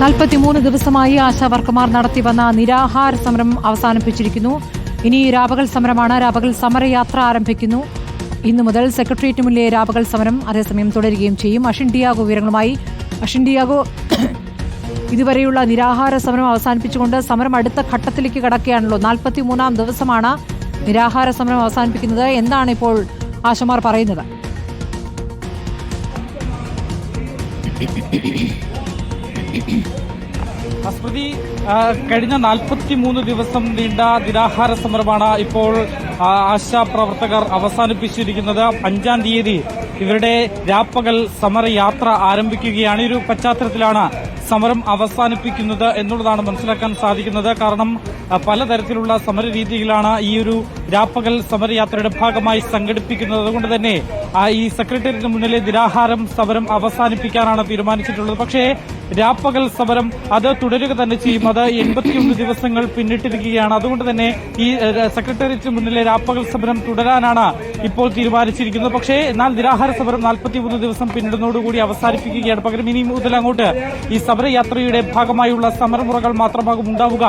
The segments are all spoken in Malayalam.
43 ദിവസമായി ആശാവർക്കർമാർ നടത്തിവന്ന നിരാഹാര സമരം അവസാനിപ്പിച്ചിരിക്കുന്നു. ഇനി രാപകൽ സമരമാണ്. രാപകൽ സമരയാത്ര ആരംഭിക്കുന്നു. ഇന്നു മുതൽ സെക്രട്ടേറിയറ്റ് മുന്നിലെ രാപകൽ സമരം അതേസമയം തുടരുകയും ചെയ്യും. അഷിൻ ഡിയാഗോ വിവരങ്ങളുമായി. അഷിൻ ഡിയാഗോ, ഇതുവരെയുള്ള നിരാഹാര സമരം അവസാനിപ്പിച്ചുകൊണ്ട് സമരം അടുത്ത ഘട്ടത്തിലേക്ക് കടക്കുകയാണല്ലോ. 43-ാം ദിവസമാണ് നിരാഹാര സമരം അവസാനിപ്പിക്കുന്നത്. എന്താണ് ഇപ്പോൾ ആശമാർ പറയുന്നത്? സ്മൃതി, കഴിഞ്ഞ 43 ദിവസം നീണ്ട നിരാഹാര സമരമാണ് ഇപ്പോൾ ആശാപ്രവർത്തകർ അവസാനിപ്പിച്ചിരിക്കുന്നത്. 5-ാം തീയതി ഇവരുടെ രാപ്പകൽ സമരയാത്ര ആരംഭിക്കുകയാണ്. ഈ ഒരു പശ്ചാത്തലത്തിലാണ് സമരം അവസാനിപ്പിക്കുന്നത് എന്നുള്ളതാണ് മനസ്സിലാക്കാൻ സാധിക്കുന്നത്. കാരണം പലതരത്തിലുള്ള സമര രീതികളാണ് ഈ ഒരു രാപ്പകൽ സമരയാത്രയുടെ ഭാഗമായി സംഘടിപ്പിക്കുന്നത്. അതുകൊണ്ട് തന്നെ ഈ സെക്രട്ടേറിയറ്റിന് മുന്നിലെ നിരാഹാരം സമരം അവസാനിപ്പിക്കാനാണ് തീരുമാനിച്ചിട്ടുള്ളത്. പക്ഷേ രാപ്പകൽ സമരം അത് തുടരുക തന്നെ ചെയ്യും. അത് 81 ദിവസങ്ങൾ പിന്നിട്ടിരിക്കുകയാണ്. അതുകൊണ്ട് തന്നെ ഈ സെക്രട്ടേറിയറ്റിന് മുന്നിലെ രാപ്പകൽ സമരം തുടരാനാണ് ഇപ്പോൾ തീരുമാനിച്ചിരിക്കുന്നത്. പക്ഷേ എന്നാൽ നിരാഹാര സമരം 43 ദിവസം പിന്നിടുന്നതോടുകൂടി അവസാനിപ്പിക്കുകയാണ്. പകരം ഇനി മുതൽ അങ്ങോട്ട് ഈ സമരയാത്രയുടെ ഭാഗമായുള്ള സമരമുറകൾ മാത്രമാകും ഉണ്ടാവുക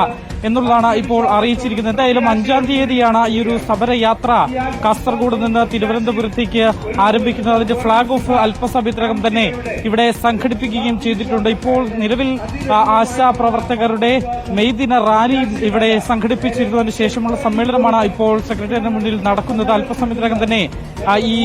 എന്നുള്ളതാണ് ഇപ്പോൾ അറിയിച്ചിരിക്കുന്നത്. എന്തായാലും 5-ാം തീയതിയാണ് ഈ ഒരു സമരയാത്ര കാസർഗോഡ് നിന്ന് തിരുവനന്തപുരത്തേക്ക് ആരംഭിക്കുന്നത്. അതിന്റെ ഫ്ളാഗ് ഓഫ് അല്പസമയത്തിനകം തന്നെ ഇവിടെ സംഘടിപ്പിക്കുകയും ചെയ്തിട്ടുണ്ട്. ഇപ്പോൾ നിലവിൽ ആശാ പ്രവർത്തകരുടെ മെയ് ദിന റാലി ഇവിടെ സംഘടിപ്പിച്ചിരുന്നതിന് ശേഷമുള്ള സമ്മേളനമാണ് ഇപ്പോൾ സെക്രട്ടേറിയറ്റിന് മുന്നിൽ നടക്കുന്നത്. അല്പസമയത്തിനകം തന്നെ ഈ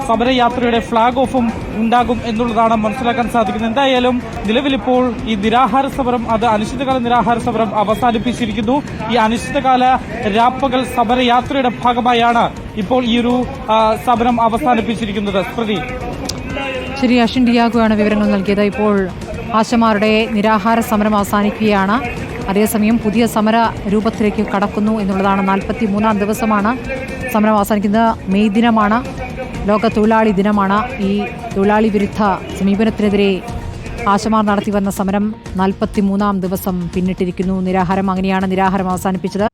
സമരയാത്രയുടെ ഫ്ളാഗ് ഓഫും ഉണ്ടാകും എന്നുള്ളതാണ് മനസ്സിലാക്കാൻ സാധിക്കുന്നത്. എന്തായാലും നിലവിലിപ്പോൾ ഈ നിരാഹാര സമരം അത് അനിശ്ചിതകാല നിരാഹാര സമരം അവസാനിപ്പിച്ചിരിക്കുന്നു. ഈ അനിശ്ചിതകാല രാപ്പകൽ സമരയാത്രയുടെ ഭാഗമായാണ് ഇപ്പോൾ ഈ ഒരു സമരം അവസാനിപ്പിച്ചിരിക്കുന്നത്. സ്മൃതി. ശരി, അഷിൻ ഡിയാഗോയാണ് വിവരങ്ങൾ നൽകിയത്. ഇപ്പോൾ ആശമാരുടെ നിരാഹാര സമരം അവസാനിക്കുകയാണ്. അതേസമയം പുതിയ സമര രൂപത്തിലേക്ക് കടക്കുന്നു എന്നുള്ളതാണ്. 43-ാം ദിവസമാണ് സമരം അവസാനിക്കുന്നത്. മെയ് ദിനമാണ്, ലോക തൊഴിലാളി ദിനമാണ്. ഈ തൊഴിലാളി വിരുദ്ധ സമീപനത്തിനെതിരെ ആശമാർ നടത്തി വന്ന സമരം 43-ാം ദിവസം പിന്നിട്ടിരിക്കുന്നു. നിരാഹാരം, അങ്ങനെയാണ് നിരാഹാരം അവസാനിപ്പിച്ചത്.